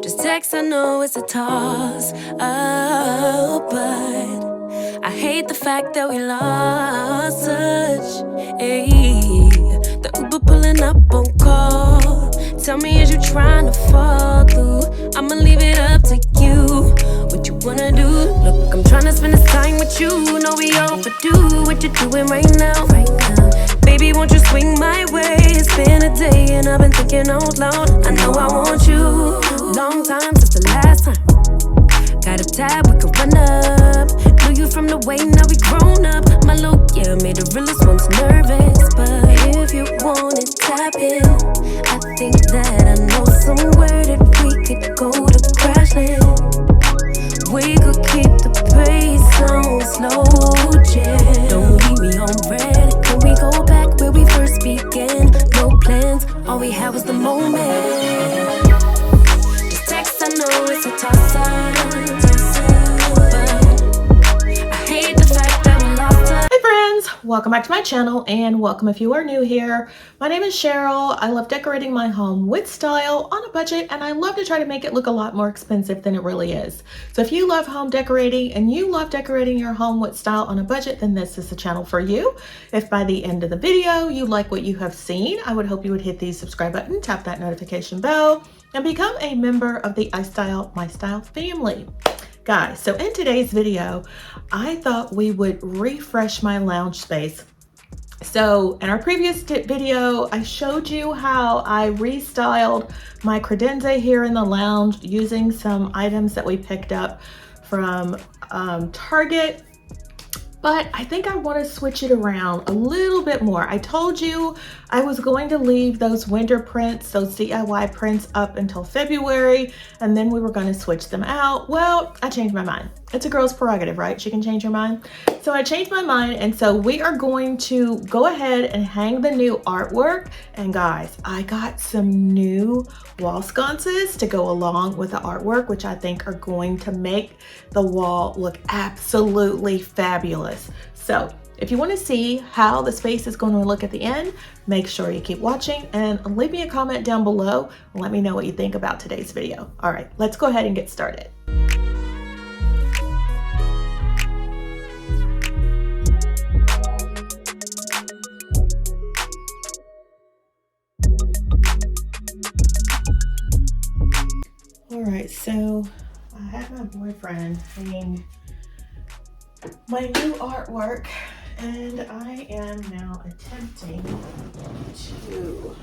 Just text, I know it's a toss up, but I hate the fact that we lost touch. Ayy, the Uber pulling up on call. Tell me, is you trying to fall through? I'ma leave it up to you. What you wanna do? Look, I'm trying to spend this time with you. Know we overdue. What you doing right now? Baby, won't you swing my way? It's been a day and I've been thinking out loud. I know I want you. Long time since the last time. Got a tab, we could run up. Knew you from the way, now we grown up. My look, yeah, made the realest ones nervous. But if you want it, tap in. I think that I know somewhere that we could go to crash land. We could keep the pace on slow jam. Don't leave me on red. Can we go back where we first began? No plans, all we had was the moment. Just text, I know it's a toss-up. Welcome back to my channel, and welcome if you are new here. My name is Cheryl. I love decorating my home with style on a budget, and I love to try to make it look a lot more expensive than it really is. So if you love home decorating and you love decorating your home with style on a budget, then this is the channel for you. If by the end of the video you like what you have seen, I would hope you would hit the subscribe button, tap that notification bell, and become a member of the iStylEMYSTYLE family. Guys, so in today's video, I thought we would refresh my lounge space. So in our previous video, I showed you how I restyled my credenza here in the lounge using some items that we picked up from Target. But I think I want to switch it around a little bit more. I told you I was going to leave those winter prints, those DIY prints up until February, and then we were going to switch them out. Well, I changed my mind. It's a girl's prerogative, right? She can change her mind. So I changed my mind, and so we are going to go ahead and hang the new artwork. And guys, I got some new wall sconces to go along with the artwork, which I think are going to make the wall look absolutely fabulous. So if you want to see how the space is going to look at the end, make sure you keep watching and leave me a comment down below and let me know what you think about today's video. All right, let's go ahead and get started. All right, so I had my boyfriend hang my new artwork, and I am now attempting to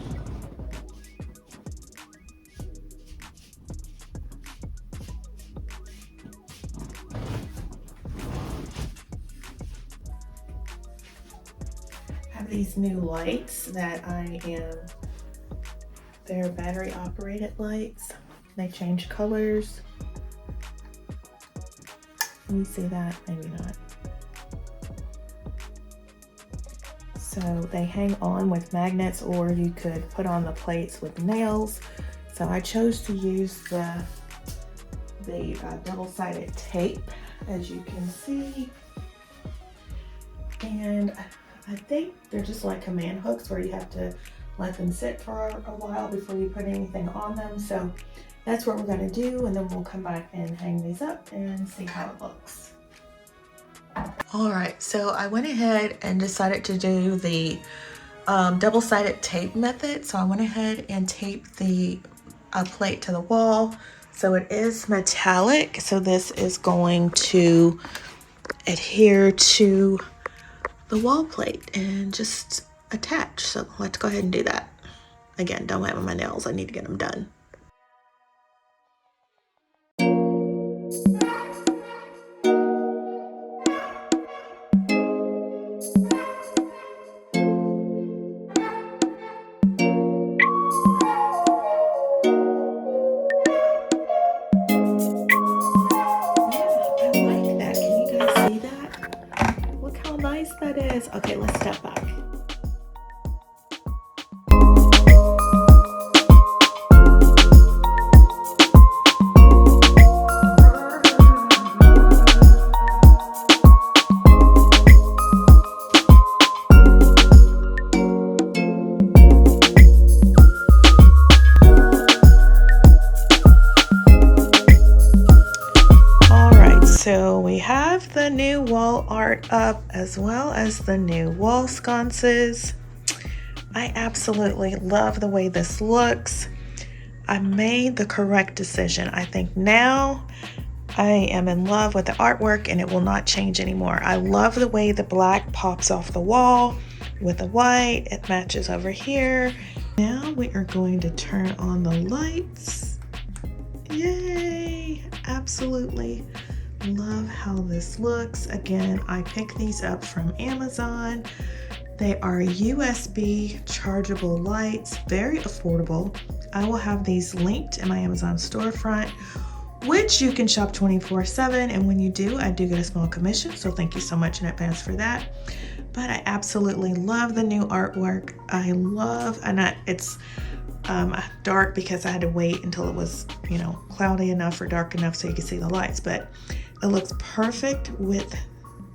have these new lights that they're battery operated lights. They change colors. Can you see that? Maybe not. So they hang on with magnets, or you could put on the plates with nails. So I chose to use the double-sided tape, as you can see. And I think they're just like command hooks where you have to let them sit for a while before you put anything on them. So that's what we're going to do, and then we'll come back and hang these up and see how it looks. All right, so I went ahead and decided to do the double-sided tape method. So I went ahead and taped the plate to the wall. So it is metallic, so this is going to adhere to the wall plate and just attach. So let's go ahead and do that. Again, don't have my nails, I need to get them done. That is. Okay, let's step back. wall art up as well as the new wall sconces. I absolutely love the way this looks. I made the correct decision. I think now I am in love with the artwork and it will not change anymore. I love the way the black pops off the wall with the white. It matches over here. Now we are going to turn on the lights. Yay! Absolutely love how this looks. Again, I picked these up from Amazon. They are USB chargeable lights, very affordable. I will have these linked in my Amazon storefront, which you can shop 24/7. And when you do, I do get a small commission. So thank you so much in advance for that. But I absolutely love the new artwork. I love, it's dark because I had to wait until it was, cloudy enough or dark enough so you can see the lights. But it looks perfect with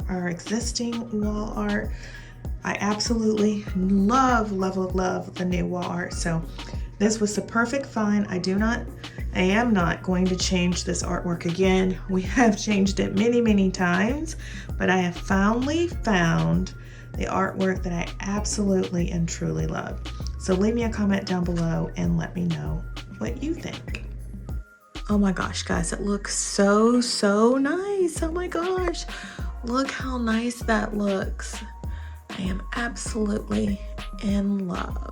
our existing wall art. I absolutely love the new wall art. So this was the perfect find. I am not going to change this artwork again. We have changed it many times, but I have finally found the artwork that I absolutely and truly love. So leave me a comment down below and let me know what you think. Oh my gosh, guys, it looks so nice. Oh my gosh, look how nice that looks. I am absolutely in love.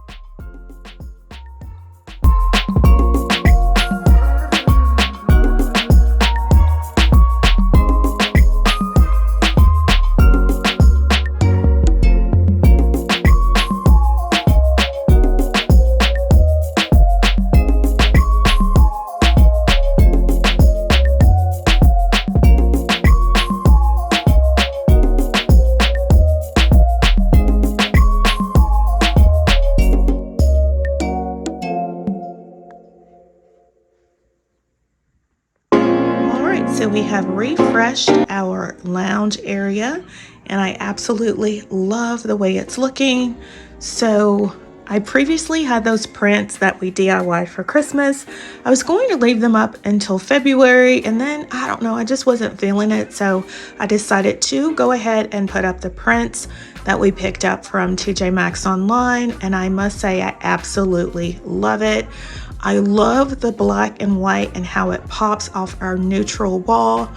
So we have refreshed our lounge area and I absolutely love the way it's looking. So I previously had those prints that we DIY'd for Christmas. I was going to leave them up until February and then I don't know, I just wasn't feeling it. So I decided to go ahead and put up the prints that we picked up from TJ Maxx online. And I must say, I absolutely love it. I love the black and white and how it pops off our neutral wall.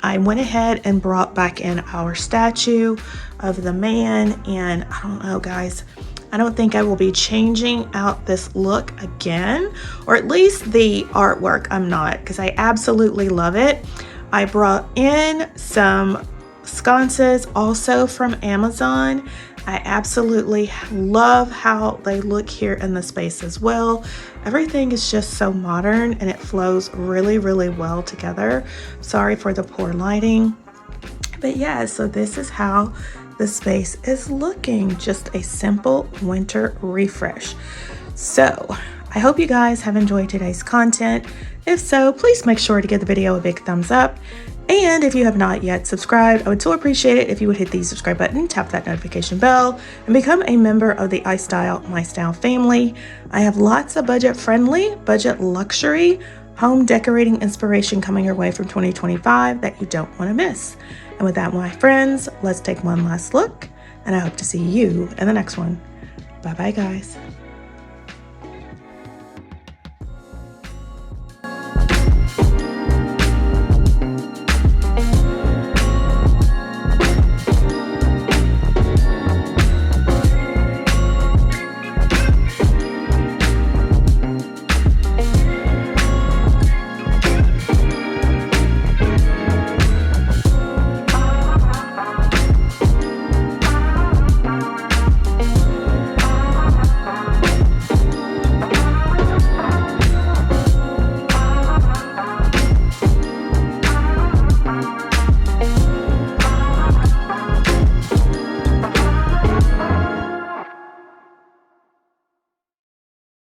I went ahead and brought back in our statue of the man, and I don't know, guys, I don't think I will be changing out this look again, or at least the artwork I'm not, because I absolutely love it. I brought in some sconces also from Amazon. I absolutely love how they look here in the space as well. Everything is just so modern and it flows really well together. Sorry for the poor lighting. But yeah, so this is how the space is looking. Just a simple winter refresh. So I hope you guys have enjoyed today's content. If so, please make sure to give the video a big thumbs up. And if you have not yet subscribed, I would so appreciate it if you would hit the subscribe button, tap that notification bell, and become a member of the iStylEmystyle family. I have lots of budget-friendly, budget luxury, home decorating inspiration coming your way from 2025 that you don't want to miss. And with that, my friends, let's take one last look, and I hope to see you in the next one. Bye-bye, guys.